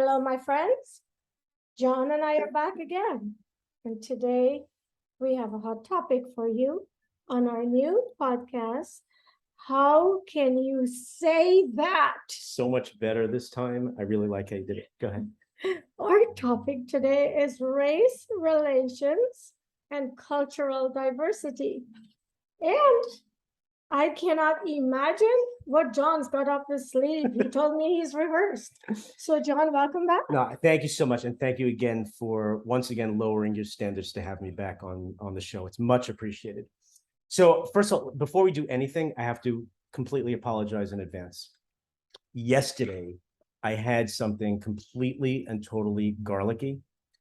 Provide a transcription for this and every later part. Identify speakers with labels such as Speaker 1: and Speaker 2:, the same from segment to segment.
Speaker 1: Hello, my friends. Jon and I are back again. And today we have a hot topic for you on our new podcast. How can you say that?
Speaker 2: So much better this time. I really like how you did it. Go ahead.
Speaker 1: Our topic today is race relations and cultural diversity. And I cannot imagine what Jon's got up his sleeve. He told me he's reversed. So, Jon, welcome back.
Speaker 2: No, thank you so much. And thank you again for once again lowering your standards to have me back on the show. It's much appreciated. So first of all, before we do anything, I have to completely apologize in advance. Yesterday, I had something completely and totally garlicky.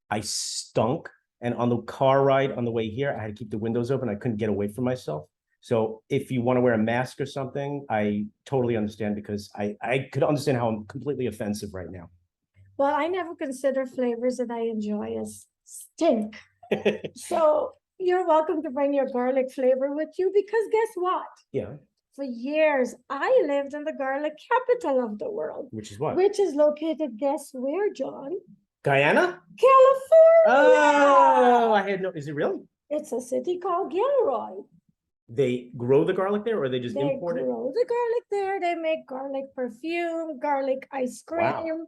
Speaker 2: I stunk. And on the car ride on the way here, I had to keep the windows open. I couldn't get away from myself. So if you want to wear a mask or something, I totally understand because I could understand how I'm completely offensive right now.
Speaker 1: Well, I never consider flavors that I enjoy as stink. So you're welcome to bring your garlic flavor with you because guess what?
Speaker 2: Yeah.
Speaker 1: For years, I lived in the garlic capital of the world.
Speaker 2: Which is what?
Speaker 1: Which is located, guess where, Jon?
Speaker 2: Guyana?
Speaker 1: California!
Speaker 2: Oh, I had no, is it really?
Speaker 1: It's a city called Gilroy.
Speaker 2: They grow the garlic there or they just import it?
Speaker 1: They grow the garlic there. They make garlic perfume, garlic ice cream.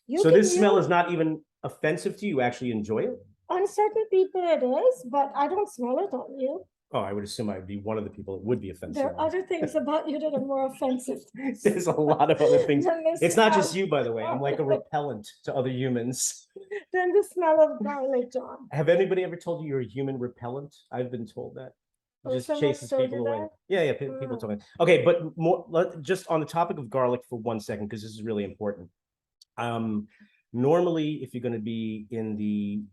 Speaker 2: Wow. So this smell is not even offensive to you? You actually enjoy it?
Speaker 1: On certain people it is, but I don't smell it on you.
Speaker 2: Oh, I would assume I'd be one of the people that would be offensive.
Speaker 1: There are other things about you that are more offensive.
Speaker 2: There's a lot of other things. It's not just you, by the way. I'm like a repellent to other humans.
Speaker 1: Than the smell of garlic, Jon.
Speaker 2: Have anybody ever told you you're a human repellent? I've been told that. Just chases people away. Yeah, people told me. Okay, but more just on the topic of garlic for 1 second, because this is really important. Normally, if you're going to be in the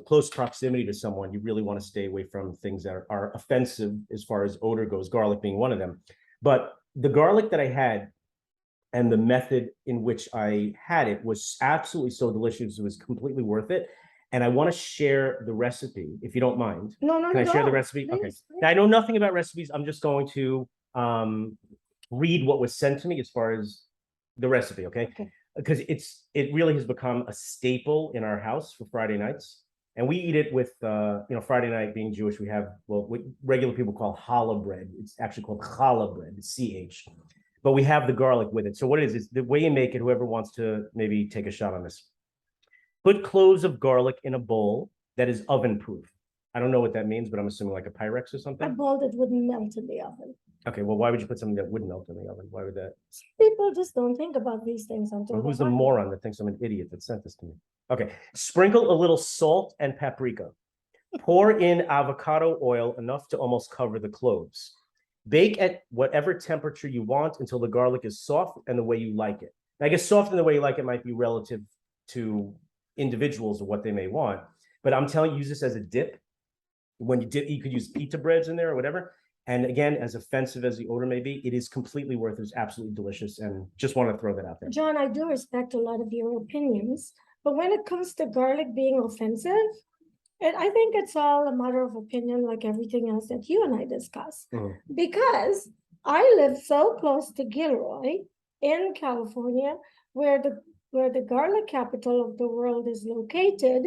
Speaker 2: close proximity to someone, you really want to stay away from things that are offensive as far as odor goes, garlic being one of them. But the garlic that I had and the method in which I had it was absolutely so delicious. It was completely worth it. And I want to share the recipe, if you don't mind.
Speaker 1: No,
Speaker 2: Can I share the recipe?
Speaker 1: Please,
Speaker 2: okay.
Speaker 1: please.
Speaker 2: Now, I know nothing about recipes. I'm just going to read what was sent to me as far as the recipe, okay? Because it really has become a staple in our house for Friday nights. And we eat it with, Friday night being Jewish, we have, what regular people call challah bread. It's actually called challah bread, it's CH. But we have the garlic with it. So what it is the way you make it, whoever wants to maybe take a shot on this. Put cloves of garlic in a bowl that is oven proof. I don't know what that means, but I'm assuming like a Pyrex or something.
Speaker 1: A bowl that wouldn't melt in the oven.
Speaker 2: Okay, well, why would you put something that would melt in the oven? Why would that?
Speaker 1: People just don't think about these things until.
Speaker 2: Well, who's the moron that thinks I'm an idiot that sent this to me? Okay, sprinkle a little salt and paprika. Pour in avocado oil enough to almost cover the cloves. Bake at whatever temperature you want until the garlic is soft and the way you like it. I guess soft and the way you like it might be relative to individuals or what they may want, but I'm telling you, use this as a dip. When you dip, you could use pita breads in there or whatever. And again, as offensive as the odor may be, it is completely worth it. It's absolutely delicious. And just want to throw that out there.
Speaker 1: Jon, I do respect a lot of your opinions, but when it comes to garlic being offensive, I think it's all a matter of opinion, like everything else that you and I discuss. Because I live so close to Gilroy in California, where the garlic capital of the world is located.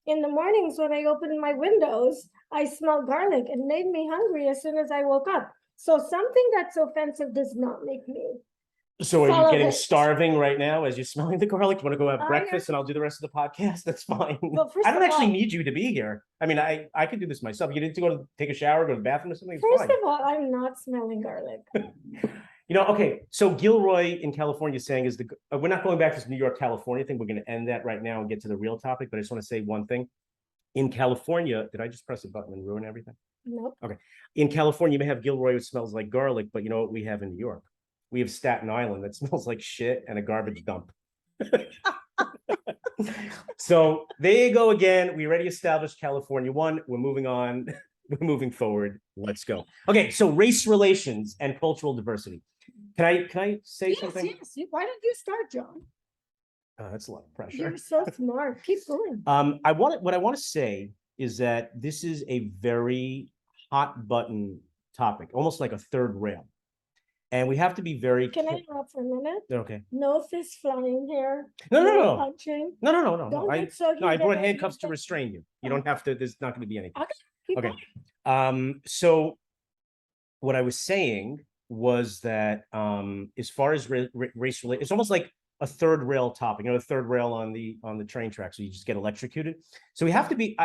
Speaker 1: In the mornings when I open my windows, I smell garlic. It made me hungry as soon as I woke up. So something that's offensive does not make me.
Speaker 2: So are you getting starving right now as you're smelling the garlic? You want to go have breakfast and I'll do the rest of the podcast? That's fine.
Speaker 1: Well,
Speaker 2: I don't actually need you to be here. I mean, I could do this myself. You need to go to take a shower, go to the bathroom or something.
Speaker 1: First of all, I'm not smelling garlic.
Speaker 2: Okay, so Gilroy in California saying is we're not going back to this New York, California thing. We're going to end that right now and get to the real topic. But I just want to say one thing. In California, did I just press a button and ruin everything?
Speaker 1: Nope.
Speaker 2: Okay. In California, you may have Gilroy, which smells like garlic, but you know what we have in New York? We have Staten Island that smells like shit and a garbage dump. So there you go again. We already established California 1. We're moving on. We're moving forward. Let's go. Okay, so race relations and cultural diversity. Can I say something?
Speaker 1: Yes. Why don't you start, Jon?
Speaker 2: That's a lot of pressure.
Speaker 1: You're so smart. Keep going.
Speaker 2: What I want to say is that this is a very hot button topic, almost like a third rail. And we have to be very.
Speaker 1: Can I interrupt for a minute?
Speaker 2: Okay.
Speaker 1: No fist flying here.
Speaker 2: No.
Speaker 1: Punching.
Speaker 2: No.
Speaker 1: Don't
Speaker 2: I
Speaker 1: get so
Speaker 2: brought
Speaker 1: heated.
Speaker 2: handcuffs to restrain you. You don't have to. There's not going to be anything.
Speaker 1: Okay. Keep
Speaker 2: Okay.
Speaker 1: going.
Speaker 2: So what I was saying was that as far as race related, it's almost like a third rail topic, the third rail on the train track. So you just get electrocuted. So we have to be.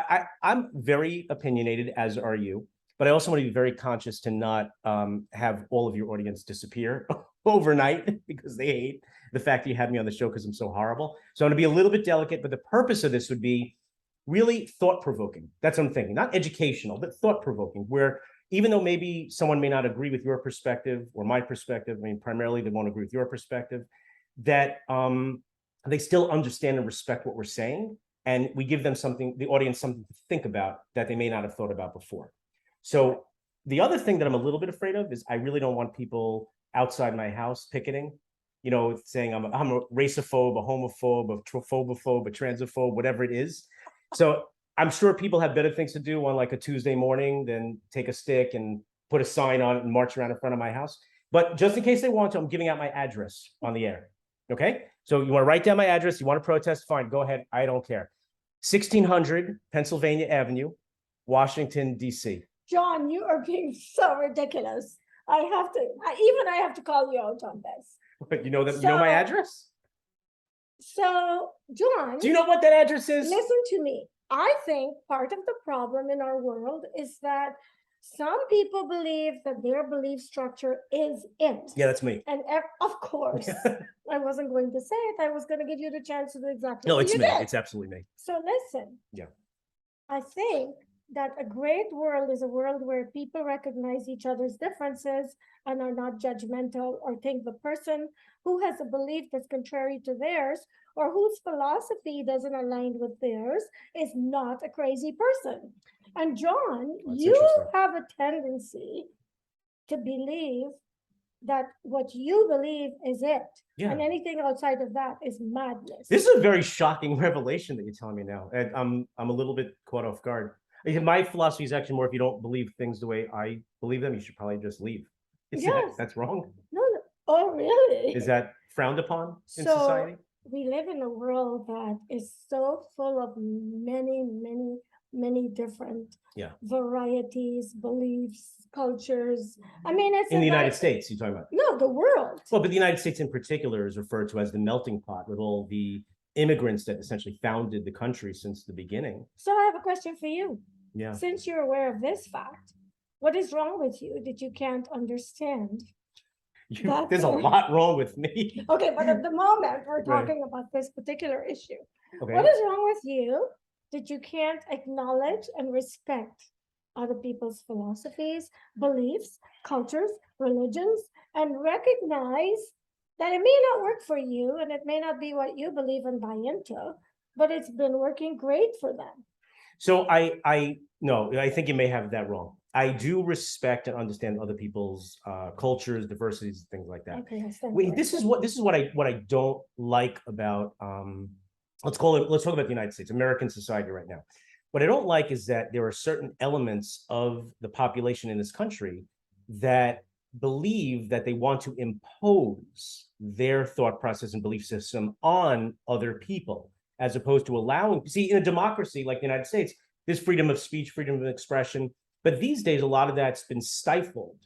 Speaker 2: I'm very opinionated, as are you. But I also want to be very conscious to not have all of your audience disappear overnight because they hate the fact that you had me on the show because I'm so horrible. So I'm going to be a little bit delicate, but the purpose of this would be really thought-provoking. That's what I'm thinking, not educational, but thought-provoking, where even though maybe someone may not agree with your perspective or my perspective, I mean, primarily they won't agree with your perspective, that they still understand and respect what we're saying. And we give them something, the audience, something to think about that they may not have thought about before. So the other thing that I'm a little bit afraid of is I really don't want people outside my house picketing, saying I'm a racophobe, a homophobe, a trophobophobe, a transphobe, whatever it is. So I'm sure people have better things to do on like a Tuesday morning than take a stick and put a sign on it and march around in front of my house. But just in case they want to, I'm giving out my address on the air. Okay. So you want to write down my address. You want to protest? Fine. Go ahead. I don't care. 1600 Pennsylvania Avenue, Washington, D.C.
Speaker 1: Jon, you are being so ridiculous. I have to call you out on this.
Speaker 2: But you know my address?
Speaker 1: So, Jon.
Speaker 2: Do you know what that address is?
Speaker 1: Listen to me. I think part of the problem in our world is that some people believe that their belief structure is it.
Speaker 2: Yeah, that's me.
Speaker 1: And of course, I wasn't going to say it. I was going to give you the chance to do exactly
Speaker 2: what
Speaker 1: you
Speaker 2: did.
Speaker 1: No,
Speaker 2: it's absolutely me.
Speaker 1: So listen.
Speaker 2: Yeah.
Speaker 1: I think that a great world is a world where people recognize each other's differences and are not judgmental or think the person who has a belief that's contrary to theirs or whose philosophy doesn't align with theirs is not a crazy person. And Jon, you have a tendency to believe that what you believe is it. Yeah. And anything outside of that is madness.
Speaker 2: This is a very shocking revelation that you're telling me now. And I'm a little bit caught off guard. My philosophy is actually more, if you don't believe things the way I believe them, you should probably just leave. That's wrong?
Speaker 1: No. Oh, really?
Speaker 2: Is that frowned upon in society?
Speaker 1: We live in a world that is so full of many different varieties, beliefs, cultures. I mean, it's
Speaker 2: in the United States, you're talking about?
Speaker 1: No, the world.
Speaker 2: Well, but the United States in particular is referred to as the melting pot with all the immigrants that essentially founded the country since the beginning.
Speaker 1: So I have a question for you.
Speaker 2: Yeah.
Speaker 1: Since you're aware of this fact, what is wrong with you that you can't understand?
Speaker 2: There's a lot wrong with me.
Speaker 1: Okay, but at the moment, we're talking about this particular issue. Okay. What is wrong with you that you can't acknowledge and respect other people's philosophies, beliefs, cultures, religions, and recognize that it may not work for you and it may not be what you believe and buy into, but it's been working great for them?
Speaker 2: So I think you may have that wrong. I do respect and understand other people's cultures, diversities, things like that.
Speaker 1: Okay,
Speaker 2: this is what I don't like about let's talk about the United States, American society right now. What I don't like is that there are certain elements of the population in this country that believe that they want to impose their thought process and belief system on other people, as opposed to allowing. See, in a democracy like the United States, there's freedom of speech, freedom of expression. But these days, a lot of that's been stifled.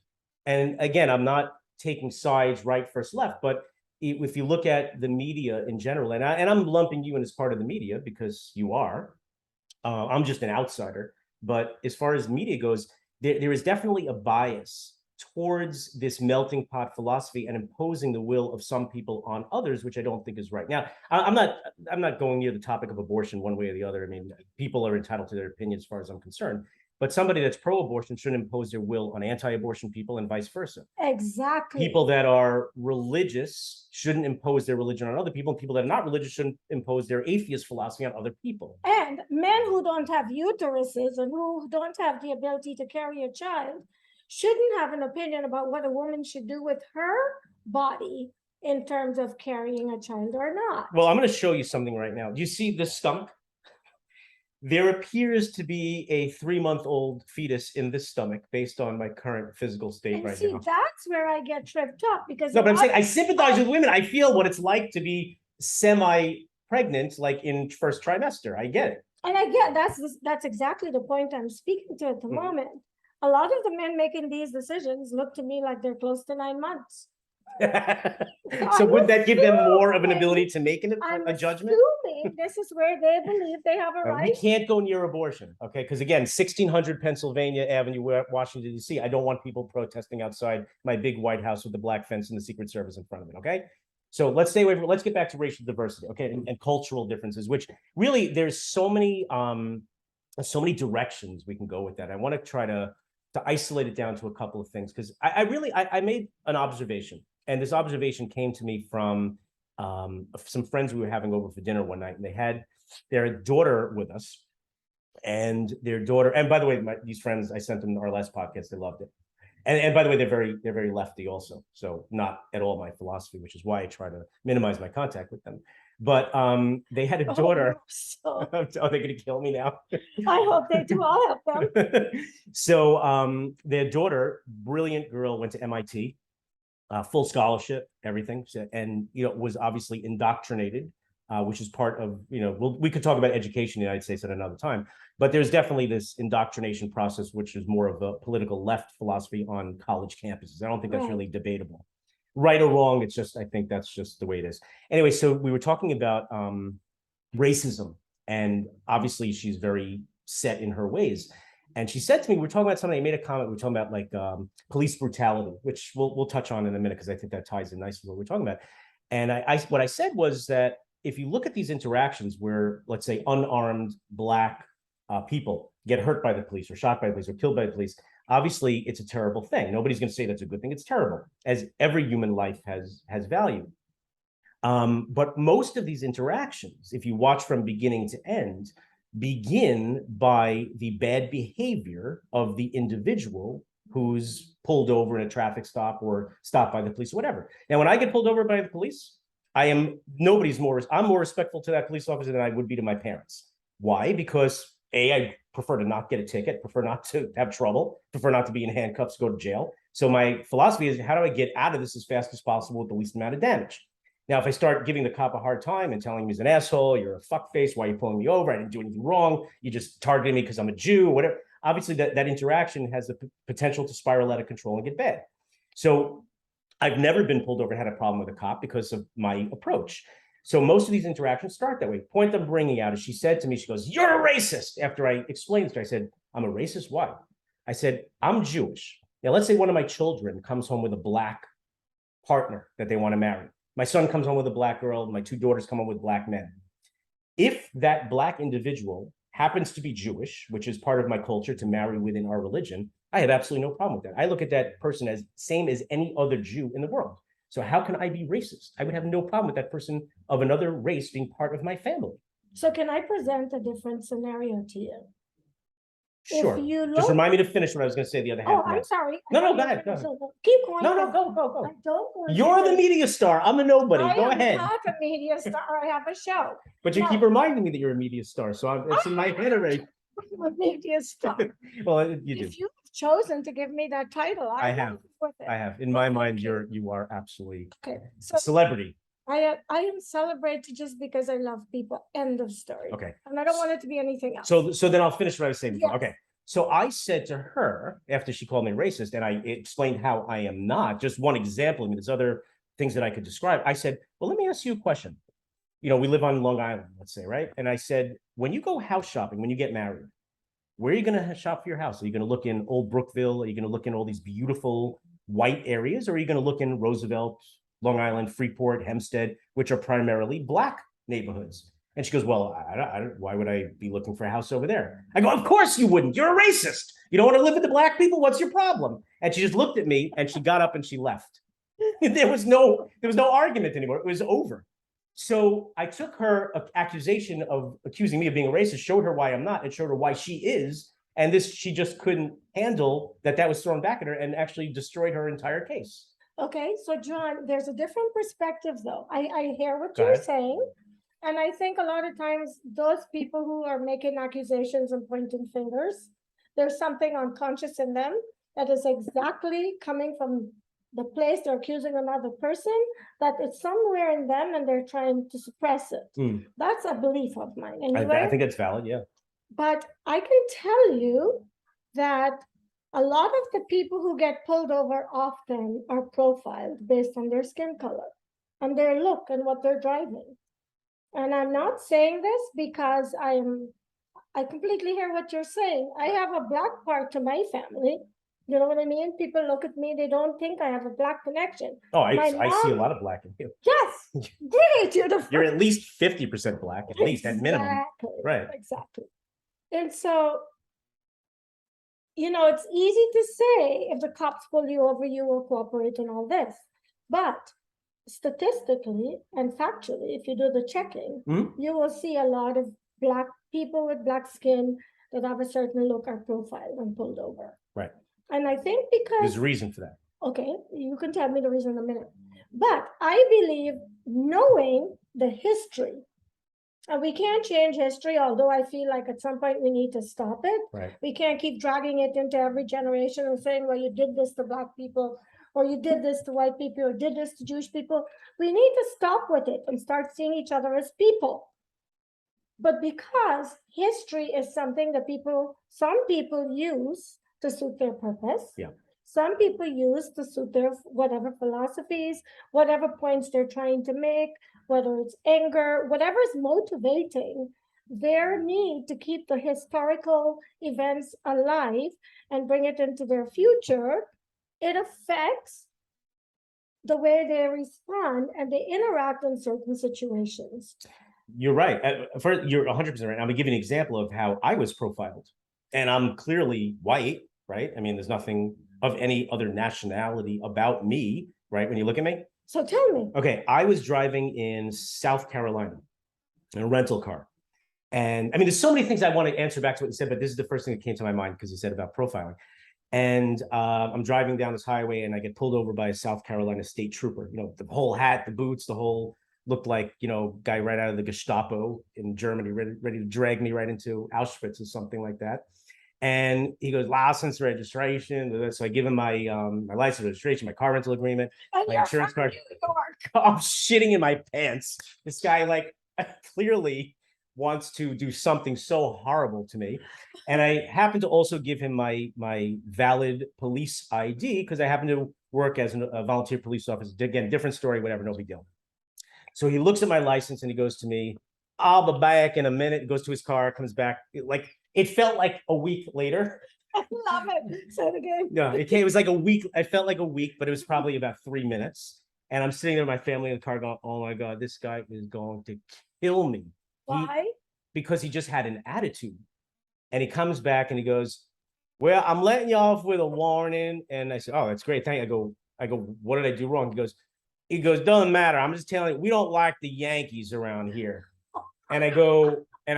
Speaker 2: And again, I'm not taking sides, right, versus left, but if you look at the media in general, and I'm lumping you in as part of the media because you are, I'm just an outsider. But as far as media goes, there is definitely a bias towards this melting pot philosophy and imposing the will of some people on others, which I don't think is right. Now, I'm not going near the topic of abortion one way or the other. I mean, people are entitled to their opinion as far as I'm concerned. But somebody that's pro-abortion shouldn't impose their will on anti-abortion people and vice versa.
Speaker 1: Exactly.
Speaker 2: People that are religious shouldn't impose their religion on other people. And people that are not religious shouldn't impose their atheist philosophy on other people.
Speaker 1: And men who don't have uteruses and who don't have the ability to carry a child shouldn't have an opinion about what a woman should do with her body in terms of carrying a child or not.
Speaker 2: Well, I'm going to show you something right now. Do you see this stump? there appears to be a 3-month-old fetus in this stomach based on my current physical state
Speaker 1: And
Speaker 2: right
Speaker 1: see,
Speaker 2: now.
Speaker 1: that's where I get tripped up because
Speaker 2: No, but I'm saying I sympathize with women. I feel what it's like to be semi-pregnant, like in first trimester. I get it.
Speaker 1: and I get that's exactly the point I'm speaking to at the moment. A lot of the men making these decisions look to me like they're close to 9 months.
Speaker 2: So would that give them more of an
Speaker 1: assuming-
Speaker 2: ability to make
Speaker 1: I'm
Speaker 2: a judgment?
Speaker 1: assuming this is where they believe they have a
Speaker 2: We
Speaker 1: right.
Speaker 2: can't go near abortion, okay? Because again, 1600 Pennsylvania Avenue, Washington, D.C. I don't want people protesting outside my big White House with the black fence and the Secret Service in front of it, okay? So let's stay away from, let's get back to racial diversity, okay, and cultural differences, which really there's so many directions we can go with that. I want to try to isolate it down to a couple of things because I made an observation, and this observation came to me from some friends we were having over for dinner one night, and they had their daughter with us, and their daughter, and by the way, these friends, I sent them our last podcast, they loved it. And by the way, they're very lefty also, so not at all my philosophy, which is why I try to minimize my contact with them. But they had a daughter.
Speaker 1: So
Speaker 2: Are they going to kill me now?
Speaker 1: I hope they do. I'll help them.
Speaker 2: So their daughter, brilliant girl, went to MIT, full scholarship, everything, and was obviously indoctrinated, which is part of we could talk about education in the United States at another time, but there's definitely this indoctrination process, which is more of a political left philosophy on college campuses. I don't think that's really debatable, right or wrong. It's just, I think that's just the way it is. Anyway, so we were talking about racism, and obviously she's very set in her ways. And she said to me, we're talking about something, I made a comment, we're talking about like police brutality, which we'll touch on in a minute, because I think that ties in nicely with what we're talking about. And what I said was that if you look at these interactions where, let's say, unarmed Black people get hurt by the police or shot by the police or killed by the police, obviously it's a terrible thing. Nobody's going to say that's a good thing. It's terrible, as every human life has value. But most of these interactions, if you watch from beginning to end, begin by the bad behavior of the individual who's pulled over in a traffic stop or stopped by the police or whatever. Now, when I get pulled over by the police, I'm more respectful to that police officer than I would be to my parents. Why? Because I prefer to not get a ticket, prefer not to have trouble, prefer not to be in handcuffs, go to jail. So my philosophy is, how do I get out of this as fast as possible with the least amount of damage? Now, if I start giving the cop a hard time and telling him he's an asshole, you're a fuckface, why are you pulling me over? I didn't do anything wrong. You just targeted me because I'm a Jew, whatever. Obviously, that interaction has the potential to spiral out of control and get bad. So I've never been pulled over and had a problem with a cop because of my approach. So most of these interactions start that way. Point I'm bringing out is, she said to me, she goes, "You're a racist." After I explained this to her, I said, "I'm a racist? Why?" I said, "I'm Jewish. Now, let's say one of my children comes home with a Black partner that they want to marry. My son comes home with a Black girl. My 2 daughters come home with Black men. If that Black individual happens to be Jewish, which is part of my culture to marry within our religion, I have absolutely no problem with that. I look at that person as same as any other Jew in the world. So how can I be racist? I would have no problem with that person of another race being part of my family."
Speaker 1: So can I present a different scenario to you?
Speaker 2: Sure.
Speaker 1: If you
Speaker 2: Just
Speaker 1: look,
Speaker 2: remind me to finish what I was going to say the other half.
Speaker 1: I'm sorry.
Speaker 2: No,
Speaker 1: I
Speaker 2: go ahead.
Speaker 1: Keep going.
Speaker 2: No, go.
Speaker 1: I don't want
Speaker 2: You're
Speaker 1: to-
Speaker 2: the media star. I'm a nobody. Go
Speaker 1: I am
Speaker 2: ahead.
Speaker 1: not a media star. I have a show.
Speaker 2: But you
Speaker 1: No.
Speaker 2: keep reminding me that you're a media star, so it's in my head already.
Speaker 1: I'm a media star.
Speaker 2: Well, you do.
Speaker 1: If you've chosen to give me that title,
Speaker 2: I have.
Speaker 1: with it.
Speaker 2: I have. In my mind, you are absolutely
Speaker 1: Okay.
Speaker 2: a celebrity.
Speaker 1: I am celebrated just because I love people. End of story.
Speaker 2: Okay.
Speaker 1: And I don't want it to be anything else.
Speaker 2: So then I'll finish what I was saying before.
Speaker 1: Yes.
Speaker 2: Okay. So I said to her, after she called me racist, and I explained how I am not, just one example, I mean, there's other things that I could describe. I said, well, let me ask you a question. We live on Long Island, let's say, right? And I said, when you go house shopping, when you get married, where are you going to shop for your house? Are you going to look in Old Brookville? Are you going to look in all these beautiful white areas? Or are you going to look in Roosevelt, Long Island, Freeport, Hempstead, which are primarily Black neighborhoods? And she goes, well, why would I be looking for a house over there? I go, of course you wouldn't. You're a racist. You don't want to live with the Black people? What's your problem? And she just looked at me and she got up and she left. There was no argument anymore. It was over. So I took her accusation of accusing me of being a racist, showed her why I'm not, and showed her why she is. And she just couldn't handle that was thrown back at her, and actually destroyed her entire case.
Speaker 1: Okay, so Jon, there's a different perspective though. I hear what
Speaker 2: Go
Speaker 1: you're
Speaker 2: ahead.
Speaker 1: saying. And I think a lot of times those people who are making accusations and pointing fingers, there's something unconscious in them that is exactly coming from the place they're accusing another person, that it's somewhere in them and they're trying to suppress it. That's a belief of mine. Anyway,
Speaker 2: I think it's valid, yeah.
Speaker 1: but I can tell you that a lot of the people who get pulled over often are profiled based on their skin color and their look and what they're driving. And I'm not saying this because I completely hear what you're saying. I have a black part to my family. You know what I mean? People look at me, they don't think I have a black connection.
Speaker 2: Oh, I see a lot of black in you.
Speaker 1: Yes, great.
Speaker 2: You're at least 50% black, at least at minimum. Right.
Speaker 1: Exactly. And so, it's easy to say if the cops pull you over, you will cooperate and all this. But statistically and factually, if you do the checking, you will see a lot of black people with black skin that have a certain look are profiled and pulled over.
Speaker 2: Right.
Speaker 1: And I think because
Speaker 2: there's a reason for that.
Speaker 1: Okay, you can tell me the reason in a minute. But I believe knowing the history, and we can't change history, although I feel like at some point we need to stop it.
Speaker 2: Right.
Speaker 1: We can't keep dragging it into every generation and saying, well, you did this to black people, or you did this to white people, or did this to Jewish people. We need to stop with it and start seeing each other as people. But because history is something that some people use to suit their purpose.
Speaker 2: Yeah.
Speaker 1: Some people use to suit their whatever philosophies, whatever points they're trying to make, whether it's anger, whatever is motivating their need to keep the historical events alive and bring it into their future. It affects the way they respond and they interact in certain situations.
Speaker 2: You're right. First, you're 100% right. I'm going to give you an example of how I was profiled. And I'm clearly white, right? I mean, there's nothing of any other nationality about me, right? When you look at me.
Speaker 1: So tell me.
Speaker 2: Okay, I was driving in South Carolina in a rental car. And I mean, there's so many things I want to answer back to what you said, but this is the first thing that came to my mind because you said about profiling. And I'm driving down this highway and I get pulled over by a South Carolina state trooper. The whole hat, the boots, the whole looked like, guy right out of the Gestapo in Germany, ready to drag me right into Auschwitz or something like that. And he goes, license, registration. So I give him my my license, registration, my car rental agreement, my insurance card. I'm shitting in my pants. This guy clearly wants to do something so horrible to me. And I happen to also give him my valid police ID because I happen to work as a volunteer police officer. Again, different story, whatever, no big deal. So he looks at my license and he goes to me, I'll be back in a minute. He goes to his car, comes back. It felt like a week later.
Speaker 1: I love it. Say it again.
Speaker 2: No, it was like a week. I felt like a week, but it was probably about 3 minutes. And I'm sitting there with my family in the car going, oh my God, this guy is going to kill me.
Speaker 1: Why?
Speaker 2: Because he just had an attitude. And he comes back and he goes, well, I'm letting you off with a warning. And I said, oh, that's great. Thank you. I go, what did I do wrong? He goes, doesn't matter. I'm just telling you, we don't like the Yankees around here. And I go, and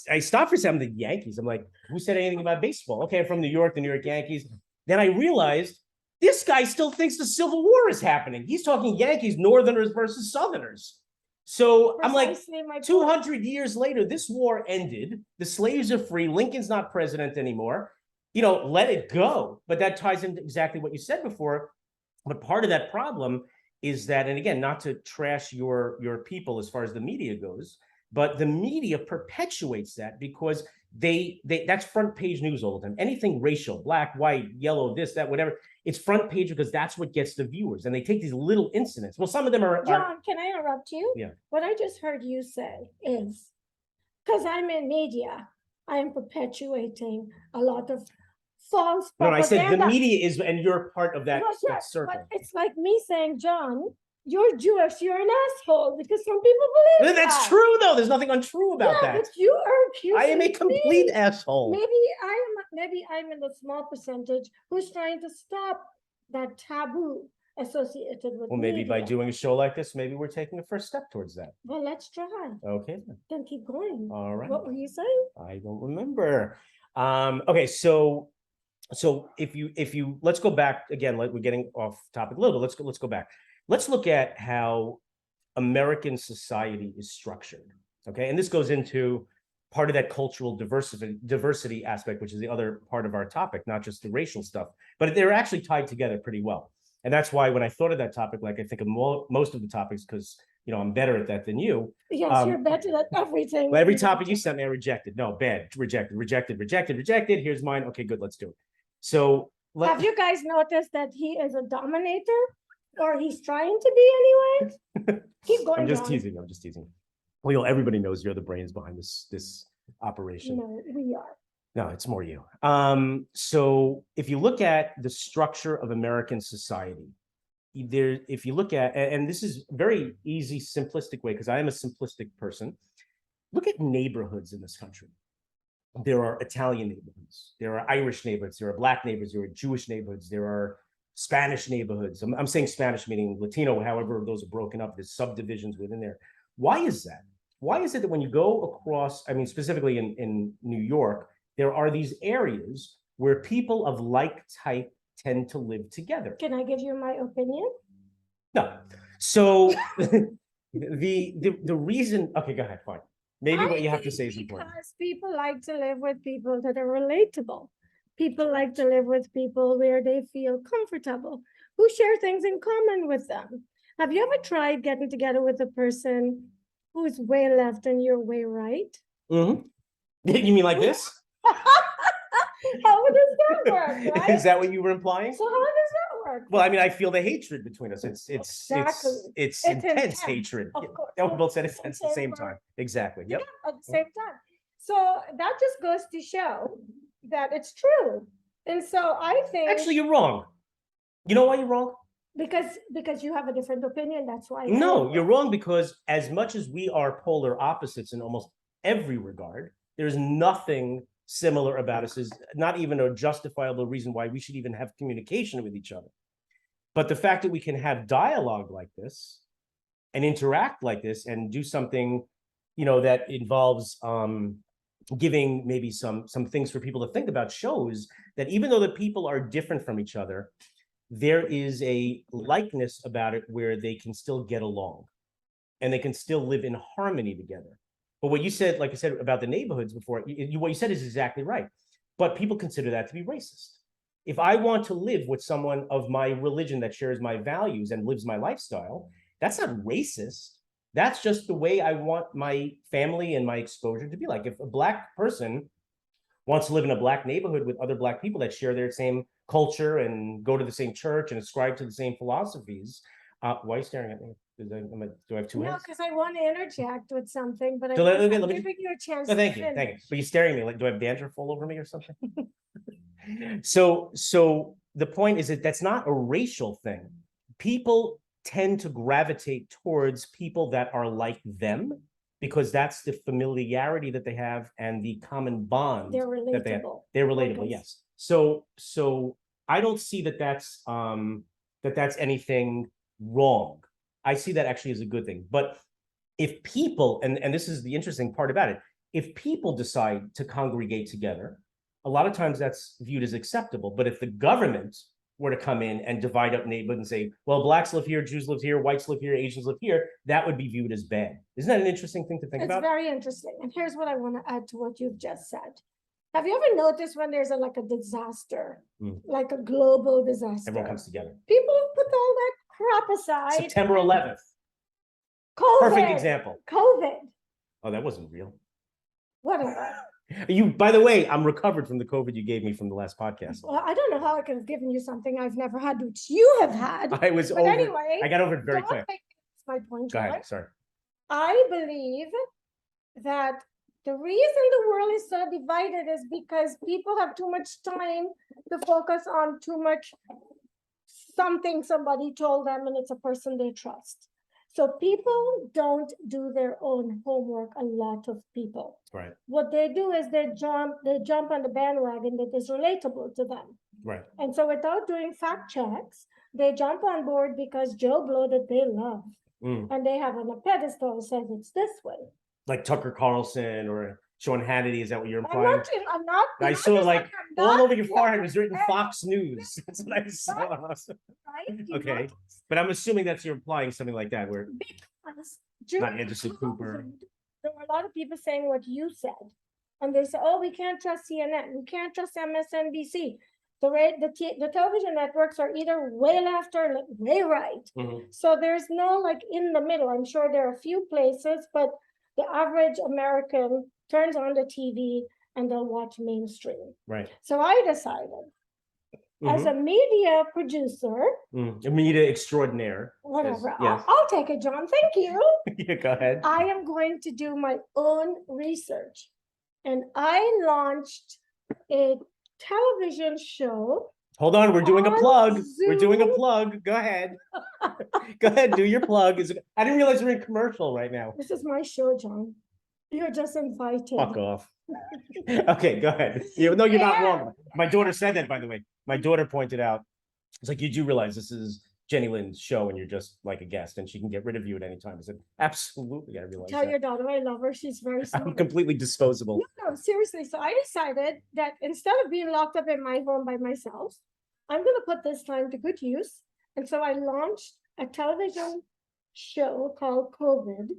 Speaker 2: I stopped for a second, the Yankees. I'm like, who said anything about baseball? Okay, I'm from New York, the New York Yankees. Then I realized this guy still thinks the Civil War is happening. He's talking Yankees, Northerners versus Southerners. So I'm like, 200 years later, this war ended. The slaves are free. Lincoln's not president anymore. Let it go. But that ties into exactly what you said before. But part of that problem is that, and again, not to trash your people as far as the media goes, but the media perpetuates that because they that's front page news all the time. Anything racial, black, white, yellow, this, that, whatever, it's front page because that's what gets the viewers. And they take these little incidents. Well, some of them are.
Speaker 1: Jon, can I interrupt you?
Speaker 2: Yeah.
Speaker 1: What I just heard you say is, because I'm in media, I am perpetuating a lot of false propaganda.
Speaker 2: No, I said the media is, and you're part of that, that circle.
Speaker 1: But it's like me saying, Jon, you're Jewish, you're an asshole, because some people believe
Speaker 2: that's true, though. There's nothing untrue about that.
Speaker 1: But you are accusing
Speaker 2: I am a complete asshole.
Speaker 1: Maybe I'm in the small percentage who's trying to stop that taboo associated with
Speaker 2: maybe
Speaker 1: media.
Speaker 2: by doing a show like this, maybe we're taking a first step towards that.
Speaker 1: Well, let's try.
Speaker 2: Okay.
Speaker 1: Then keep going.
Speaker 2: All right.
Speaker 1: What were you saying?
Speaker 2: I don't remember. Okay, so if you let's go back again, we're getting off topic a little bit. Let's go back. Let's look at how American society is structured. Okay, and this goes into part of that cultural diversity aspect, which is the other part of our topic, not just the racial stuff, but they're actually tied together pretty well. And that's why when I thought of that topic, like I think of most of the topics, because I'm better at that than you.
Speaker 1: Yes, you're better at everything.
Speaker 2: Well, every topic you sent me, I rejected. No, bad, rejected. Here's mine. Okay, good, let's do it. So
Speaker 1: have you guys noticed that he is a dominator, or he's trying to be anyway? Keep going.
Speaker 2: I'm just teasing. Well, everybody knows you're the brains behind this operation.
Speaker 1: No, we are.
Speaker 2: No, it's more you. So if you look at the structure of American society, if you look at, and this is very easy, simplistic way, because I am a simplistic person. Look at neighborhoods in this country. There are Italian neighborhoods, there are Irish neighborhoods, there are Black neighborhoods, there are Jewish neighborhoods, there are Spanish neighborhoods. I'm saying Spanish meaning Latino, however those are broken up, there's subdivisions within there. Why is that? Why is it that when you go across, I mean, specifically in New York, there are these areas where people of like type tend to live together?
Speaker 1: Can I give you my opinion?
Speaker 2: No. So the reason, okay, go ahead, fine. Maybe what you have to say is important.
Speaker 1: Because people like to live with people that are relatable. People like to live with people where they feel comfortable, who share things in common with them. Have you ever tried getting together with a person who's way left and you're way right?
Speaker 2: Mm-hmm. You mean like this?
Speaker 1: How does that work, right?
Speaker 2: Is that what you were implying?
Speaker 1: So how does that work?
Speaker 2: Well, I mean, I feel the hatred between us. It's intense hatred.
Speaker 1: Of course.
Speaker 2: Yeah, we both said it at the same time. Exactly. Yep.
Speaker 1: Yeah, at the same time. So that just goes to show that it's true. And so I think
Speaker 2: actually you're wrong. You know why you're wrong?
Speaker 1: Because you have a different opinion. That's why.
Speaker 2: No, you're wrong, because as much as we are polar opposites in almost every regard, there's nothing similar about us, is not even a justifiable reason why we should even have communication with each other. But the fact that we can have dialogue like this and interact like this and do something, that involves giving maybe some things for people to think about, shows that even though the people are different from each other, there is a likeness about it where they can still get along and they can still live in harmony together. But what you said, like I said about the neighborhoods before, what you said is exactly right. But people consider that to be racist. If I want to live with someone of my religion that shares my values and lives my lifestyle, that's not racist. That's just the way I want my family and my exposure to be like. If a Black person wants to live in a Black neighborhood with other Black people that share their same culture and go to the same church and ascribe to the same philosophies, why are you staring at me? Do I have two hands?
Speaker 1: No, because I want to interject with something, but
Speaker 2: I'm
Speaker 1: giving you a chance.
Speaker 2: Thank you. But you're staring at me like, do I have dandruff all over me or something? So the point is that that's not a racial thing. People tend to gravitate towards people that are like them because that's the familiarity that they have and the common bond that they have. They're relatable, yes. So I don't see that that's anything wrong. I see that actually as a good thing. But if people, and this is the interesting part about it, if people decide to congregate together, a lot of times that's viewed as acceptable. But if the government were to come in and divide up neighborhoods and say, well, Blacks live here, Jews live here, whites live here, Asians live here, that would be viewed as bad. Isn't that an interesting thing to think about?
Speaker 1: It's very interesting. And here's what I want to add to what you've just said. Have you ever noticed when there's a disaster, like a global disaster?
Speaker 2: Everyone comes together.
Speaker 1: People put all that crap aside.
Speaker 2: September 11th.
Speaker 1: COVID.
Speaker 2: Perfect example.
Speaker 1: COVID.
Speaker 2: Oh, that wasn't real.
Speaker 1: Whatever.
Speaker 2: By the way, I'm recovered from the COVID you gave me from the last podcast.
Speaker 1: Well, I don't know how I could have given you something I've never had, which you have had.
Speaker 2: I was
Speaker 1: but
Speaker 2: over.
Speaker 1: Anyway,
Speaker 2: I got over it very quick.
Speaker 1: That's my point.
Speaker 2: Go ahead. Sorry.
Speaker 1: I believe that the reason the world is so divided is because people have too much time to focus on too much something somebody told them, and it's a person they trust. So people don't do their own homework, a lot of people.
Speaker 2: Right.
Speaker 1: What they do is they jump on the bandwagon that is relatable to them.
Speaker 2: Right.
Speaker 1: And so without doing fact checks, they jump on board because Joe Blow that they love. And they have on a pedestal says it's this way.
Speaker 2: Like Tucker Carlson or Sean Hannity, is that what you're implying?
Speaker 1: I'm not.
Speaker 2: I saw like all over your forehead was written Fox News. That's what I saw.
Speaker 1: Right?
Speaker 2: Okay. But I'm assuming that's you're implying something like that, where
Speaker 1: because
Speaker 2: not Anderson Cooper.
Speaker 1: There were a lot of people saying what you said. And they say, oh, we can't trust CNN, we can't trust MSNBC. The television networks are either way left or way right. So there's no like in the middle. I'm sure there are a few places, but the average American turns on the TV and they'll watch mainstream.
Speaker 2: Right.
Speaker 1: So I decided, as a media producer,
Speaker 2: a media extraordinaire,
Speaker 1: whatever,
Speaker 2: yes.
Speaker 1: I'll take it, John. Thank you.
Speaker 2: Yeah, go ahead.
Speaker 1: I am going to do my own research. And I launched a television show.
Speaker 2: Hold on, we're doing a plug.
Speaker 1: Zoom.
Speaker 2: We're doing a plug. Go ahead. Go ahead, do your plug. I didn't realize we're in commercial right now.
Speaker 1: This is my show, John. You're just invited.
Speaker 2: Fuck off. Okay, go ahead. No, you're not wrong. My daughter said that, by the way. My daughter pointed out, it's like, you do realize this is Jennylyn's show and you're just like a guest and she can get rid of you at any time. I said, absolutely, I realize
Speaker 1: Tell your daughter I love her. She's very smart.
Speaker 2: I'm completely disposable.
Speaker 1: No, seriously. So I decided that instead of being locked up in my home by myself, I'm going to put this time to good use. And so I launched a television show called COVID.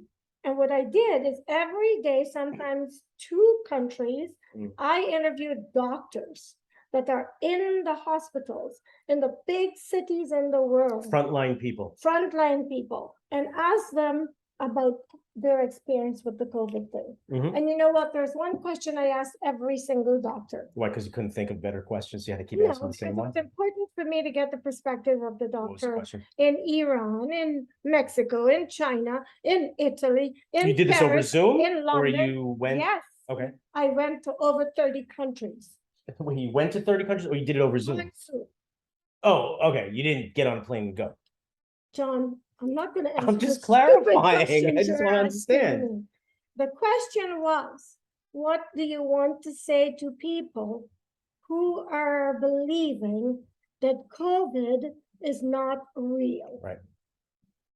Speaker 1: And what I did is every day, sometimes 2 countries, I interviewed doctors that are in the hospitals, in the big cities in the world.
Speaker 2: Frontline people.
Speaker 1: And ask them about their experience with the COVID thing. And you know what? There's one question I asked every single doctor.
Speaker 2: Why? Because you couldn't think of better questions. You had to keep asking the same one.
Speaker 1: It's important for me to get the perspective of the doctor in Iran, in Mexico, in China, in Italy, in
Speaker 2: You did
Speaker 1: Paris,
Speaker 2: this over Zoom?
Speaker 1: in London.
Speaker 2: Or you went?
Speaker 1: Yes.
Speaker 2: Okay.
Speaker 1: I went to over 30 countries.
Speaker 2: When you went to 30 countries or you did it over Zoom? Oh, okay. You didn't get on a plane and go.
Speaker 1: John, I'm not going to answer.
Speaker 2: I'm just clarifying. I just want to understand.
Speaker 1: The question was, what do you want to say to people who are believing that COVID is not real?
Speaker 2: Right.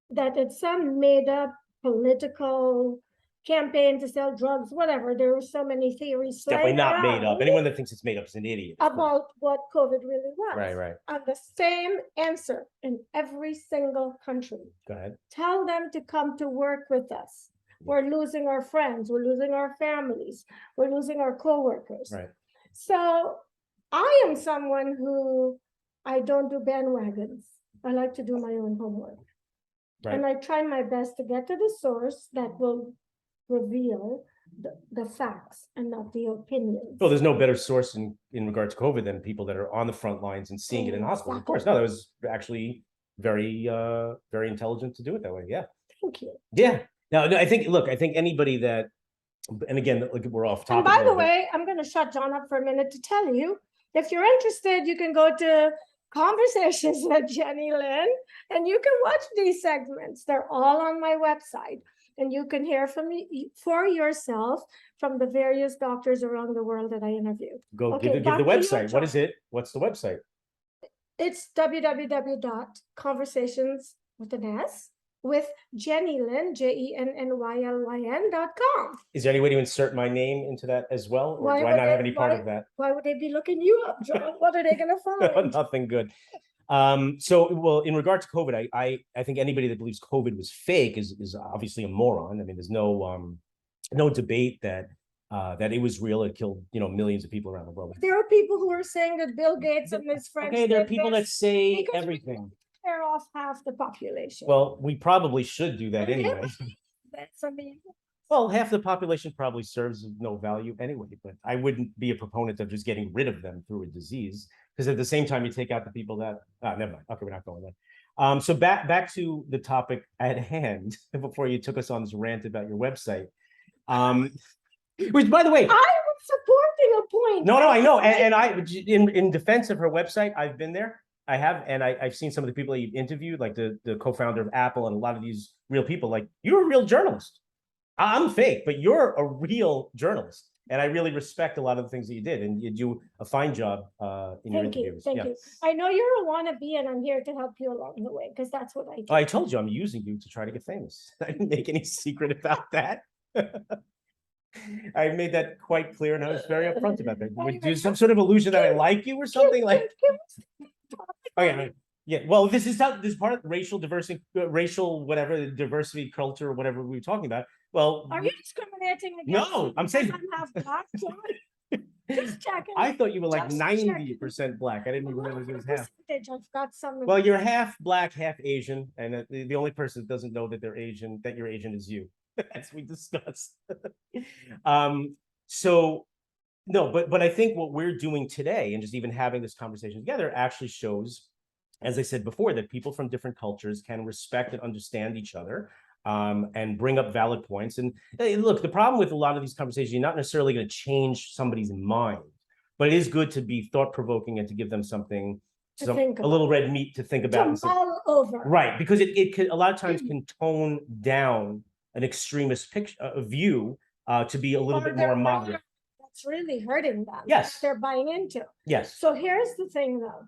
Speaker 1: That it's some made up political campaign to sell drugs, whatever. There were so many theories.
Speaker 2: It's definitely not made up. Anyone that thinks it's made up is an idiot.
Speaker 1: About what COVID really was.
Speaker 2: Right.
Speaker 1: And the same answer in every single country.
Speaker 2: Go ahead.
Speaker 1: Tell them to come to work with us. We're losing our friends. We're losing our families. We're losing our coworkers.
Speaker 2: Right.
Speaker 1: So I am someone who, I don't do bandwagons. I like to do my own homework. Right. And I try my best to get to the source that will reveal the facts and not the opinions.
Speaker 2: Well, there's no better source in regard to COVID than people that are on the front lines and seeing it in hospitals. Of course, no, that was actually very intelligent to do it that way. Yeah.
Speaker 1: Thank you.
Speaker 2: Yeah. Now, I think anybody that, and again, like we're off topic.
Speaker 1: And by the way, I'm going to shut John up for a minute to tell you, if you're interested, you can go to Conversations with Jennylyn and you can watch these segments. They're all on my website. And you can hear from me for yourself from the various doctors around the world that I interview.
Speaker 2: Go give the website. What is it? What's the website?
Speaker 1: It's www.conversations with an S with Jennylyn, JENNYLYN.com.
Speaker 2: Is there any way to insert my name into that as well? Or do I not have any part of that?
Speaker 1: Why would they be looking you up, John? What are they going to find?
Speaker 2: Nothing good. Well, in regard to COVID, I think anybody that believes COVID was fake is obviously a moron. I mean, there's no debate that it was real. It killed, millions of people around the world.
Speaker 1: There are people who are saying that Bill Gates and his friends.
Speaker 2: Okay, there are people that say everything.
Speaker 1: They're off half the population.
Speaker 2: Well, we probably should do that anyway. Well, half the population probably serves no value anyway, but I wouldn't be a proponent of just getting rid of them through a disease. Because at the same time, you take out the people that, never mind. Okay, we're not going there. So back to the topic at hand, before you took us on this rant about your website. Which, by the way,
Speaker 1: I was supporting a point.
Speaker 2: No, I know. And I, in defense of her website, I've been there. I have, and I've seen some of the people that you've interviewed, like the co-founder of Apple and a lot of these real people. Like, you're a real journalist. I'm fake, but you're a real journalist. And I really respect a lot of the things that you did, and you do a fine job in your interviews.
Speaker 1: Thank you. I know you're a wannabe, and I'm here to help you along the way, because that's what I do.
Speaker 2: I told you I'm using you to try to get famous. I didn't make any secret about that. I made that quite clear, and I was very upfront about that. Would do some sort of illusion that I like you or something like. Okay. Yeah, well, this is part of racial diversity, racial whatever diversity, culture, whatever we were talking about. Well,
Speaker 1: Are you discriminating against
Speaker 2: no,
Speaker 1: me
Speaker 2: I'm
Speaker 1: because
Speaker 2: saying
Speaker 1: I'm half black, Jon? Just checking.
Speaker 2: I thought you were like
Speaker 1: Just
Speaker 2: 90% black. I didn't even realize it was half.
Speaker 1: percentage? I've got some.
Speaker 2: Well, you're half black, half Asian, and the only person that doesn't know that they're Asian, that you're Asian, is you, as we discussed. So no, but I think what we're doing today, and just even having this conversation together, actually shows, as I said before, that people from different cultures can respect and understand each other, and bring up valid points. And hey, look, the problem with a lot of these conversations, you're not necessarily going to change somebody's mind, but it is good to be thought-provoking and to give them something, a little red meat to think about.
Speaker 1: To mull over.
Speaker 2: Right, because it can a lot of times can tone down an extremist view, to be a little bit more moderate.
Speaker 1: That's really hurting them.
Speaker 2: Yes.
Speaker 1: They're buying into.
Speaker 2: Yes.
Speaker 1: So here's the thing though,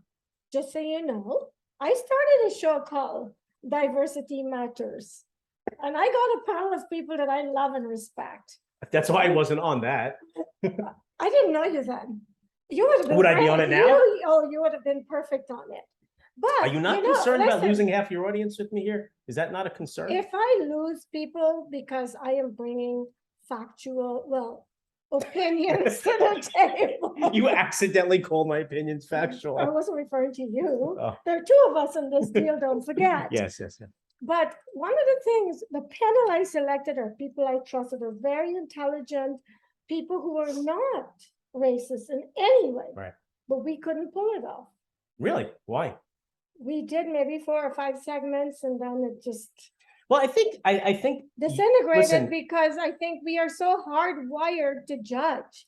Speaker 1: just so you know, I started a show called Diversity Matters. And I got a panel of people that I love and respect.
Speaker 2: That's why I wasn't on that.
Speaker 1: I didn't know you then. You would have been.
Speaker 2: Would I be on it now?
Speaker 1: You would have been perfect on it. But
Speaker 2: are you not concerned about losing half your audience with me here? Is that not a concern?
Speaker 1: If I lose people because I am bringing factual, opinions to the table.
Speaker 2: You accidentally called my opinions factual.
Speaker 1: I wasn't referring to you.
Speaker 2: Oh.
Speaker 1: There are two of us in this deal, don't forget.
Speaker 2: Yes.
Speaker 1: But one of the things, the panel I selected are people I trusted, are very intelligent, people who are not racist in any way.
Speaker 2: Right.
Speaker 1: But we couldn't pull it off.
Speaker 2: Really? Why?
Speaker 1: We did maybe 4 or 5 segments and then it just...
Speaker 2: Well, I think
Speaker 1: disintegrated because I think we are so hardwired to judge.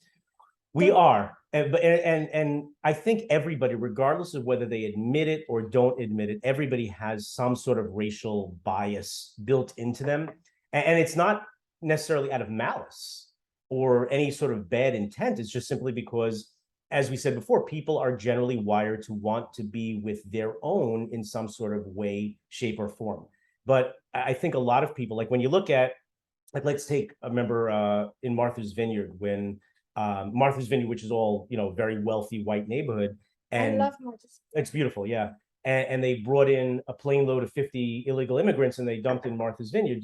Speaker 2: We are, and I think everybody, regardless of whether they admit it or don't admit it, everybody has some sort of racial bias built into them, and it's not necessarily out of malice or any sort of bad intent. It's just simply because, as we said before, people are generally wired to want to be with their own in some sort of way, shape, or form. But I think a lot of people, like when you look at, like, let's take, I remember in Martha's Vineyard, when Martha's Vineyard, which is all, very wealthy white neighborhood. And
Speaker 1: I love Martha's.
Speaker 2: It's beautiful, yeah. And they brought in a plane load of 50 illegal immigrants and they dumped in Martha's Vineyard,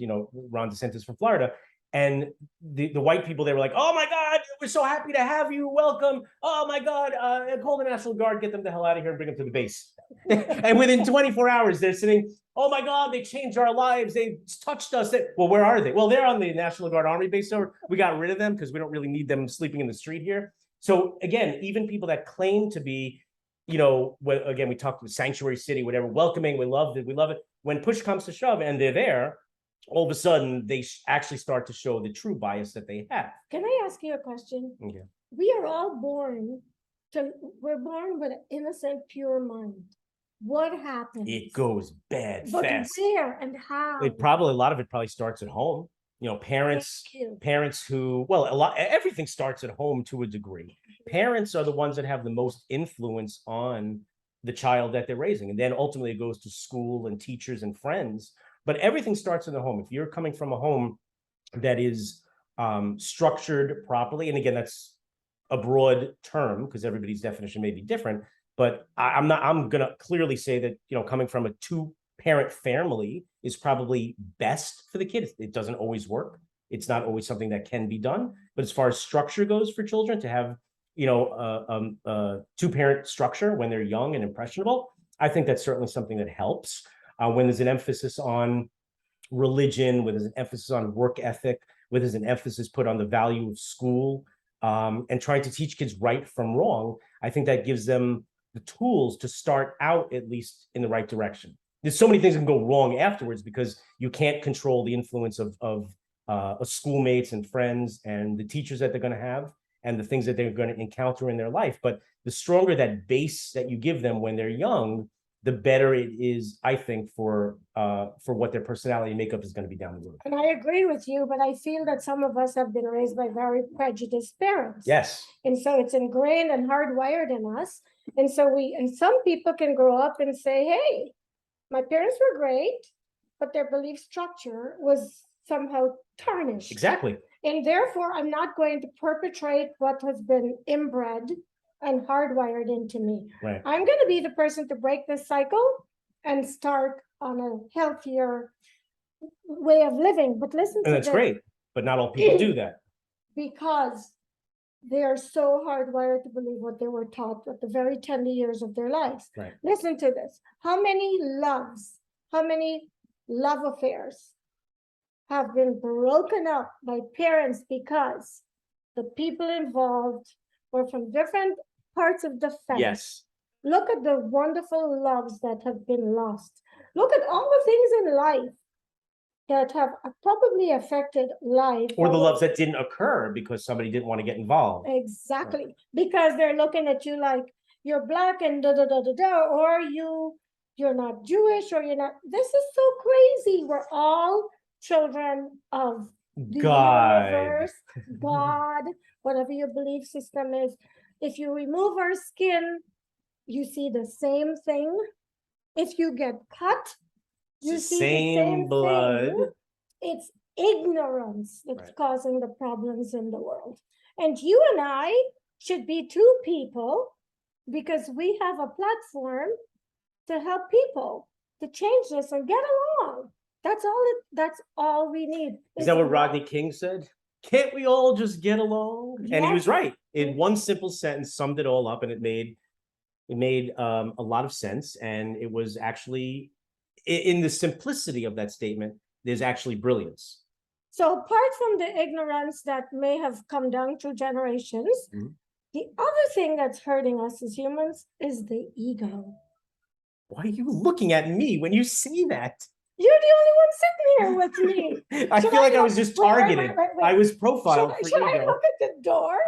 Speaker 2: Ron DeSantis from Florida. And the white people, they were like, oh my God, we're so happy to have you, welcome. Oh my God, call the National Guard, get them the hell out of here and bring them to the base. And within 24 hours, they're sitting, oh my God, they changed our lives. They touched us. Well, where are they? Well, they're on the National Guard Army base. So we got rid of them because we don't really need them sleeping in the street here. So again, even people that claim to be, again, we talked about sanctuary city, whatever, welcoming, we love it. When push comes to shove and they're there, all of a sudden they actually start to show the true bias that they have.
Speaker 1: Can I ask you a question?
Speaker 2: Okay.
Speaker 1: We are all we're born with an innocent, pure mind. What happens?
Speaker 2: It goes bad fast.
Speaker 1: Where and how?
Speaker 2: A lot of it probably starts at home. Parents who, everything starts at home to a degree. Parents are the ones that have the most influence on the child that they're raising. And then ultimately it goes to school and teachers and friends. But everything starts in the home. If you're coming from a home that is structured properly, and again, that's a broad term because everybody's definition may be different, but I'm going to clearly say that, coming from a 2-parent family is probably best for the kid. It doesn't always work. It's not always something that can be done. But as far as structure goes for children, to have, a 2-parent structure when they're young and impressionable, I think that's certainly something that helps. When there's an emphasis on religion, when there's an emphasis on work ethic, when there's an emphasis put on the value of school, and trying to teach kids right from wrong, I think that gives them the tools to start out at least in the right direction. There's so many things that can go wrong afterwards because you can't control the influence of schoolmates and friends and the teachers that they're going to have and the things that they're going to encounter in their life. But the stronger that base that you give them when they're young, the better it is, I think, for what their personality makeup is going to be down the road. And
Speaker 1: I agree with you, but I feel that some of us have been raised by very prejudiced parents.
Speaker 2: Yes.
Speaker 1: And so it's ingrained and hardwired in us. And so some people can grow up and say, hey, my parents were great, but their belief structure was somehow tarnished.
Speaker 2: Exactly.
Speaker 1: And therefore, I'm not going to perpetrate what has been inbred and hardwired into me.
Speaker 2: Right.
Speaker 1: I'm going to be the person to break this cycle and start on a healthier way of living. But listen
Speaker 2: And
Speaker 1: to
Speaker 2: that's
Speaker 1: this.
Speaker 2: great, but not all people do that.
Speaker 1: Because they are so hardwired to believe what they were taught at the very tender years of their lives.
Speaker 2: Right.
Speaker 1: Listen to this. How many love affairs have been broken up by parents because the people involved were from different parts of the family?
Speaker 2: Yes.
Speaker 1: Look at the wonderful loves that have been lost. Look at all the things in life that have probably affected life.
Speaker 2: Or the loves that didn't occur because somebody didn't want to get involved.
Speaker 1: Exactly. Right. Because they're looking at you like you're black and da da da da da, or you're not Jewish, or you're not. This is so crazy. We're all children of the universe, God, whatever your belief system is. If you remove our skin, you see the same thing. If you get cut, you see the same blood. Thing. It's ignorance that's causing the problems in the world. And you and I should be two people, because we have a platform to help people to change this and get along. That's all we need.
Speaker 2: Is that what Rodney King said? Can't we all just get along? Yes. And he was right. In one simple sentence, summed it all up, and it made a lot of sense. And it was actually, in the simplicity of that statement, there's actually brilliance.
Speaker 1: So apart from the ignorance that may have come down through generations, the other thing that's hurting us as humans is the ego.
Speaker 2: Why are you looking at me when you say that?
Speaker 1: You're the only one sitting here with me.
Speaker 2: I feel like I was just targeted. Wait. I was profiled for
Speaker 1: should
Speaker 2: ego.
Speaker 1: Should I look at the doors?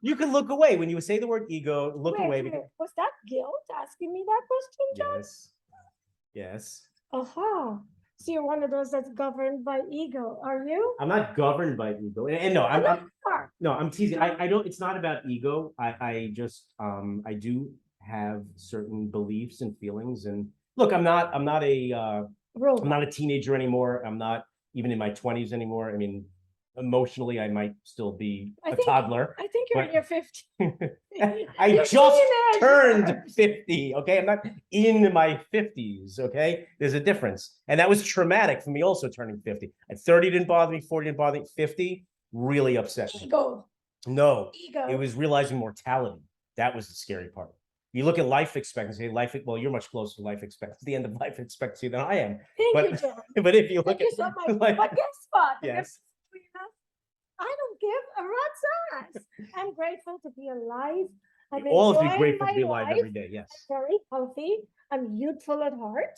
Speaker 2: You can look away. When you say the word ego, look away.
Speaker 1: Was that guilt asking me that question, John?
Speaker 2: Yes.
Speaker 1: Aha. So you're one of those that's governed by ego, are you?
Speaker 2: I'm not governed by ego. And no, I'm teasing. I don't, it's not about ego. I just, I do have certain beliefs and feelings. And look, I'm not a teenager anymore. I'm not even in my 20s anymore. I mean, emotionally, I might still be a toddler.
Speaker 1: I think you're in your 50s.
Speaker 2: I just turned 50. Okay, I'm not in my 50s. Okay, there's a difference, and that was traumatic for me. Also, turning 50 at 30 didn't bother me. 40 didn't bother me. 50 really upset me.
Speaker 1: Ego.
Speaker 2: No, ego. It was realizing mortality. That was the scary part. You look at life expectancy. Well, you're much closer to life expectancy, the end of life expectancy, than I am.
Speaker 1: Thank you, John.
Speaker 2: But if you look at
Speaker 1: so much. But guess what?
Speaker 2: Yes.
Speaker 1: I don't give a rat's ass. I'm grateful to be alive.
Speaker 2: I've all be grateful to be alive every day. Yes.
Speaker 1: I'm very healthy. I'm youthful at heart.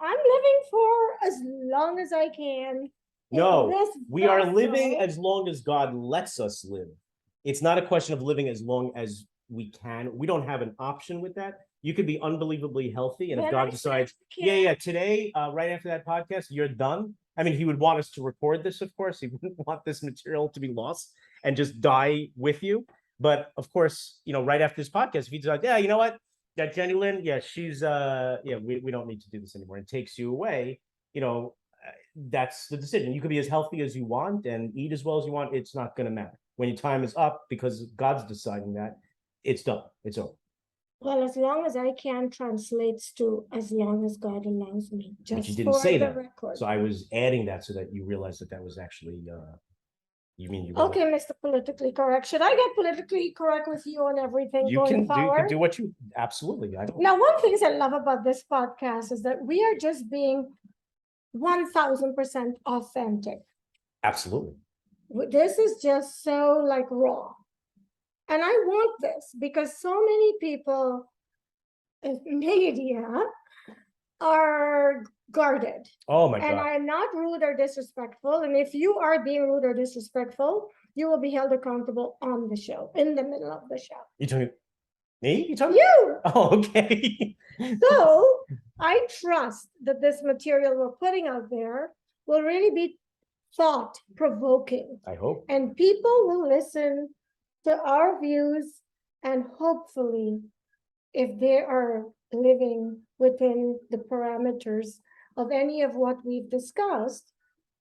Speaker 1: I'm living for as long as I can.
Speaker 2: No, we are living as long as God lets us live. It's not a question of living as long as we can. We don't have an option with that. You could be unbelievably healthy, and if God decides, today, right after that podcast, you're done. I mean, he would want us to record this, of course. He wouldn't want this material to be lost and just die with you. But of course, right after this podcast, if he decides, you know what, that Jennylyn, she's, we don't need to do this anymore, and takes you away, that's the decision. You could be as healthy as you want and eat as well as you want. It's not going to matter. When your time is up, because God's deciding that, it's done. It's over.
Speaker 1: Well, as long as I can translates to as long as God allows me. Just
Speaker 2: but you didn't say that.
Speaker 1: Record.
Speaker 2: So I was adding that so that you realize that was actually, you mean you.
Speaker 1: Okay, Mr. Politically Correct. Should I get politically correct with you on everything
Speaker 2: you
Speaker 1: going forward?
Speaker 2: You can do what you, absolutely.
Speaker 1: Now, one thing I love about this podcast is that we are just being 1000% authentic.
Speaker 2: Absolutely.
Speaker 1: This is just so raw. And I want this because so many people in media are guarded.
Speaker 2: Oh my God.
Speaker 1: And I'm not rude or disrespectful. And if you are being rude or disrespectful, you will be held accountable on the show, in the middle of the show.
Speaker 2: You talking me? You talking
Speaker 1: you?
Speaker 2: Oh, okay.
Speaker 1: So I trust that this material we're putting out there will really be thought-provoking.
Speaker 2: I hope.
Speaker 1: And people will listen to our views, and hopefully, if they are living within the parameters of any of what we've discussed,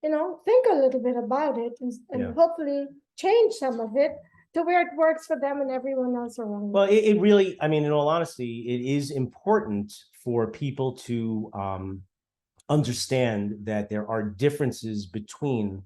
Speaker 1: think a little bit about it and hopefully change some of it to where it works for them and everyone else around them.
Speaker 2: Well, it really, I mean, in all honesty, it is important for people to understand that there are differences between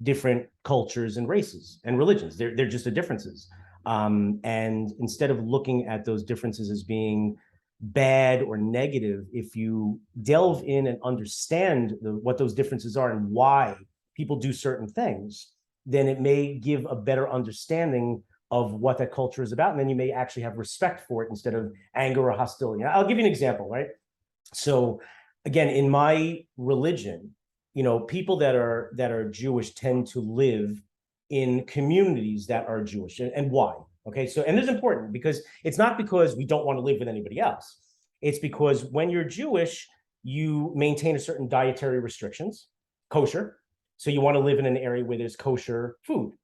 Speaker 2: different cultures and races and religions. They're just the differences. And instead of looking at those differences as being bad or negative, if you delve in and understand what those differences are and why people do certain things, then it may give a better understanding of what that culture is about. And then you may actually have respect for it instead of anger or hostility. I'll give you an example, right? So again, in my religion, people that are Jewish tend to live in communities that are Jewish. And why? Okay, so, and this is important because it's not because we don't want to live with anybody else. It's because when you're Jewish, you maintain a certain dietary restrictions, kosher. So you want to live in an area where there's kosher food.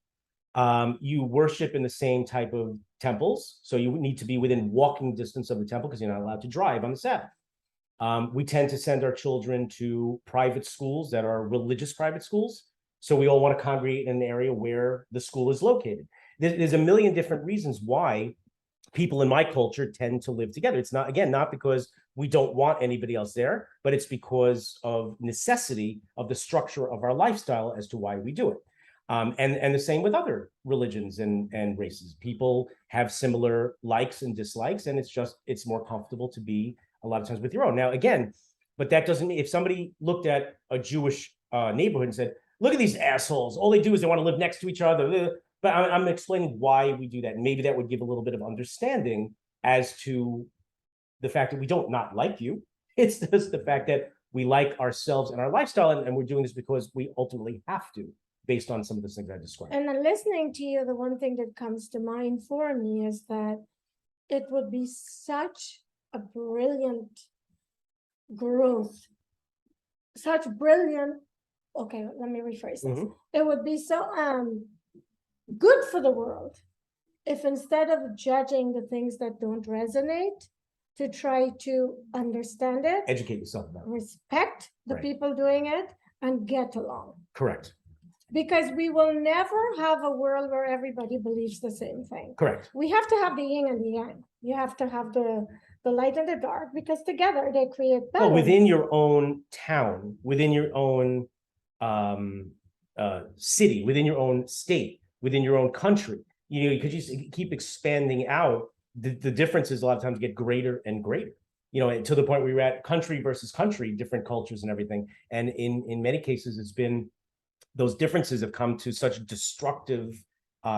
Speaker 2: You worship in the same type of temples. So you need to be within walking distance of the temple because you're not allowed to drive on the Sabbath. We tend to send our children to private schools that are religious private schools. So we all want to congregate in an area where the school is located. There's a million different reasons why people in my culture tend to live together. It's not, again, not because we don't want anybody else there, but it's because of necessity of the structure of our lifestyle as to why we do it. And the same with other religions and races. People have similar likes and dislikes, and it's more comfortable to be a lot of times with your own. Now, again, but that doesn't mean if somebody looked at a Jewish neighborhood and said, look at these assholes, all they do is they want to live next to each other. But I'm explaining why we do that. And maybe that would give a little bit of understanding as to the fact that we don't not like you. It's just the fact that we like ourselves and our lifestyle, and we're doing this because we ultimately have to, based on some of the things I described.
Speaker 1: And then listening to you, the one thing that comes to mind for me is that it would be such a brilliant growth, such brilliant, okay, let me rephrase this. It would be so good for the world if instead of judging the things that don't resonate, to try to understand it,
Speaker 2: educate yourself about it,
Speaker 1: respect the people doing it, and get along.
Speaker 2: Correct.
Speaker 1: Because we will never have a world where everybody believes the same thing.
Speaker 2: Correct.
Speaker 1: We have to have the yin and the yang. You have to have the light and the dark, because together they create balance.
Speaker 2: Well, within your own town, within your own city, within your own state, within your own country, because you keep expanding out, the differences a lot of times get greater and greater, to the point where we're at country versus country, different cultures and everything. And in many cases, it's been, those differences have come to such destructive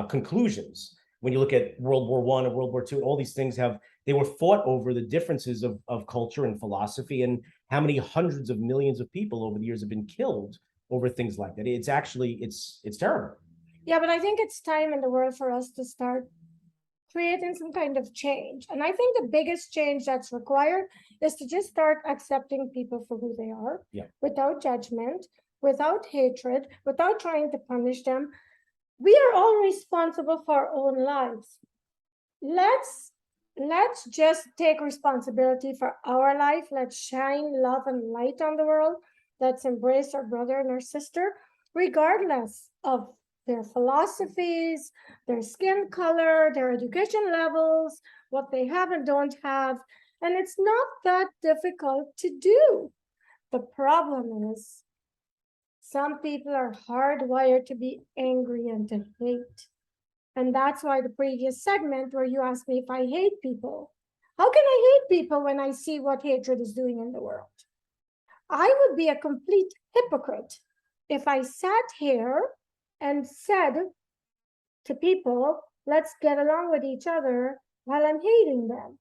Speaker 2: conclusions. When you look at World War I and World War II, all these things they were fought over the differences of culture and philosophy, and how many hundreds of millions of people over the years have been killed over things like that. It's actually, it's terrible.
Speaker 1: Yeah, but I think it's time in the world for us to start creating some kind of change. And I think the biggest change that's required is to just start accepting people for who they are, without judgment, without hatred, without trying to punish them. We are all responsible for our own lives. Let's just take responsibility for our life. Let's shine love and light on the world. Let's embrace our brother and our sister, regardless of their philosophies, their skin color, their education levels, what they have and don't have. And it's not that difficult to do. The problem is, some people are hardwired to be angry and to hate. And that's why the previous segment where you asked me if I hate people, how can I hate people when I see what hatred is doing in the world? I would be a complete hypocrite if I sat here and said to people, let's get along with each other, while I'm hating them.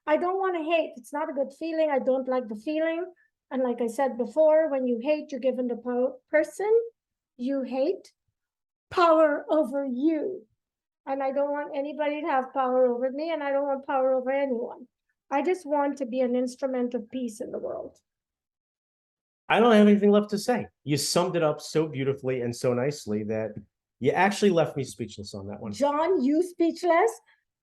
Speaker 1: I don't want to hate. It's not a good feeling. I don't like the feeling. And like I said before, when you hate, you're given the person you hate power over you. And I don't want anybody to have power over me, and I don't want power over anyone. I just want to be an instrument of peace in the world.
Speaker 2: I don't have anything left to say. You summed it up so beautifully and so nicely that you actually left me speechless on that one.
Speaker 1: Jon, you speechless?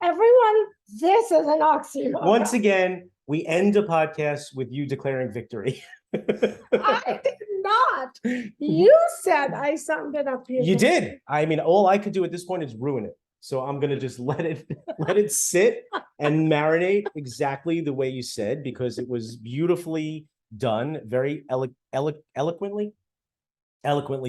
Speaker 1: Everyone, this is an oxymoron.
Speaker 2: Once again, we end a podcast with you declaring victory.
Speaker 1: I did not. You said I summed it up.
Speaker 2: You did. I mean, all I could do at this point is ruin it. So I'm gonna just let it sit and marinate exactly the way you said, because it was beautifully done, very eloquently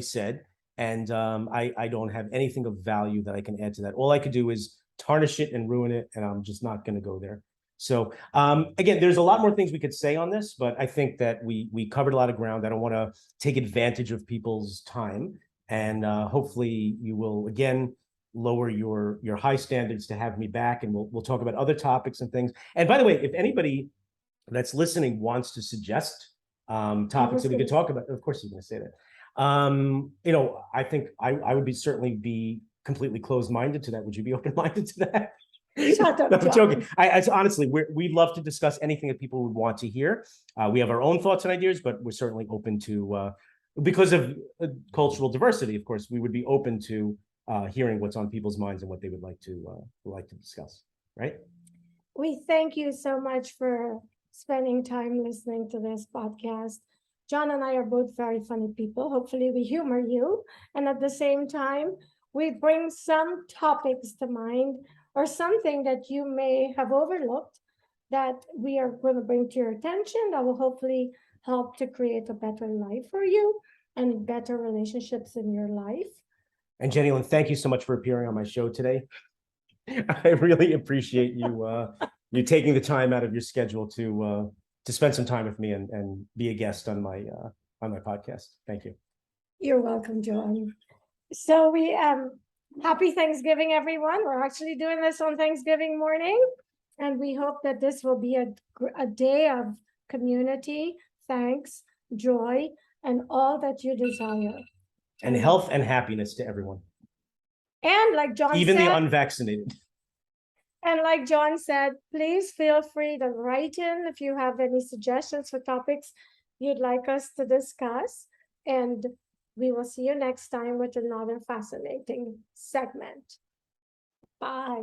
Speaker 2: said. And I don't have anything of value that I can add to that. All I could do is tarnish it and ruin it, and I'm just not going to go there. So again, there's a lot more things we could say on this, but I think that we covered a lot of ground. I don't want to take advantage of people's time, and hopefully you will again lower your high standards to have me back, and we'll talk about other topics and things. And by the way, if anybody that's listening wants to suggest topics that we could talk about, of course you're going to say that. I think I would certainly be completely closed-minded to that. Would you be open-minded to that?
Speaker 1: Shut up,
Speaker 2: No, I'm
Speaker 1: Jon.
Speaker 2: joking. I honestly, we'd love to discuss anything that people would want to hear. We have our own thoughts and ideas, but we're certainly open to, because of cultural diversity, of course, we would be open to hearing what's on people's minds and what they would like to discuss, right?
Speaker 1: We thank you so much for spending time listening to this podcast. Jon and I are both very funny people. Hopefully, we humor you. And at the same time, we bring some topics to mind or something that you may have overlooked that we are going to bring to your attention that will hopefully help to create a better life for you and better relationships in your life.
Speaker 2: And Jennylyn, thank you so much for appearing on my show today. I really appreciate you taking the time out of your schedule to spend some time with me and be a guest on my podcast. Thank you.
Speaker 1: You're welcome, Jon. So we happy Thanksgiving, everyone. We're actually doing this on Thanksgiving morning, and we hope that this will be a day of community, thanks, joy, and all that you desire.
Speaker 2: And health and happiness to everyone.
Speaker 1: And like Jon
Speaker 2: even
Speaker 1: said,
Speaker 2: the unvaccinated.
Speaker 1: And like Jon said, please feel free to write in if you have any suggestions for topics you'd like us to discuss. And we will see you next time with another fascinating segment. Bye.